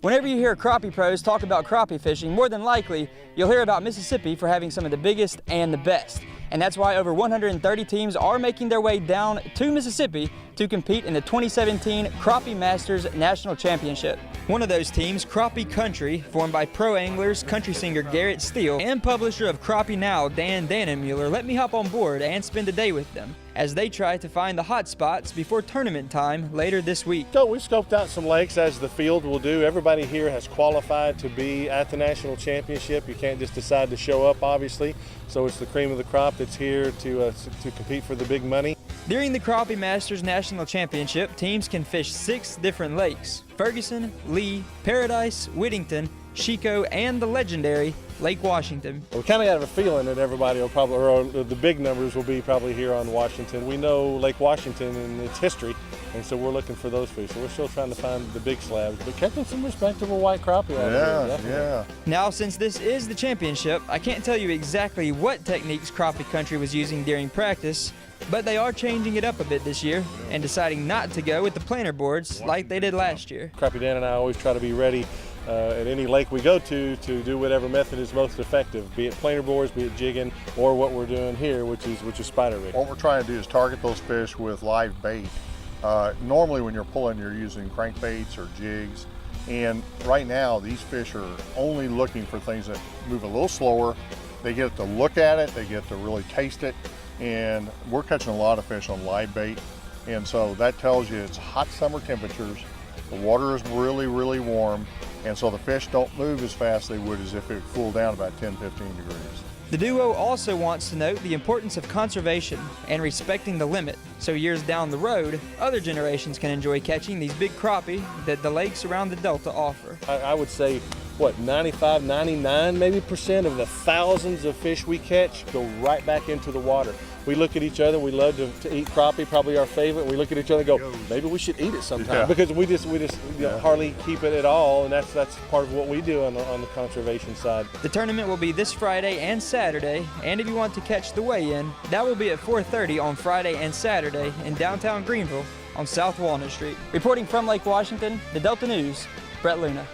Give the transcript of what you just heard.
Whenever you hear crappie pros talk about crappie fishing, more than likely, you'll hear about Mississippi for having some of the biggest and the best. And that's why over 130 teams are making their way down to Mississippi to compete in the 2017 Crappie Masters National Championship. One of those teams, Crappie Country, formed by pro anglers, country singer Garrett Steele, and publisher of Crappie Now, Dan Dannenmuller, let me hop on board and spend a day with them as they try to find the hot spots before tournament time later this week. So we scoped out some lakes, as the field will do. Everybody here has qualified to be at the National Championship. You can't just decide to show up, obviously. So it's the cream of the crop that's here to compete for the big money. During the Crappie Masters National Championship, teams can fish 6 different lakes: Ferguson, Lee, Paradise, Whittington, Chico, and the legendary Lake Washington. We kind of have a feeling that everybody will probably, or the big numbers will be probably here on Washington. We know Lake Washington and its history, and so we're looking for those fish. So we're still trying to find the big slabs, but catching some respectable white crappie out here. Definitely. Yeah. Now, since this is the championship, I can't tell you exactly what techniques Crappie Country was using during practice, but they are changing it up a bit this year and deciding not to go with the planer boards like they did last year. Crappie Dan and I always try to be ready at any lake we go to do whatever method is most effective, be it planer boards, be it jigging, or what we're doing here, which is spider rigging. What we're trying to do is target those fish with live bait. Normally when you're pulling, you're using crankbaits or jigs, and right now these fish are only looking for things that move a little slower. They get to look at it, they get to really taste it, and we're catching a lot of fish on live bait, and so that tells you it's hot summer temperatures, the water is really, really warm, and so the fish don't move as fast as they would as if it cooled down about 10-15 degrees. The duo also wants to note the importance of conservation and respecting the limit, so years down the road, other generations can enjoy catching these big crappie that the lakes around the Delta offer. I would say, what, 95, 99 maybe % of the thousands of fish we catch go right back into the water. We look at each other, we love to eat crappie, probably our favorite. We look at each other and go, maybe we should eat it sometime, because we just hardly keep it at all, and that's part of what we do on the conservation side. The tournament will be this Friday and Saturday, and if you want to catch the weigh-in, that will be at 4:30 on Friday and Saturday in downtown Greenville on South Walnut Street. Reporting from Lake Washington, the Delta News, Brett Luna.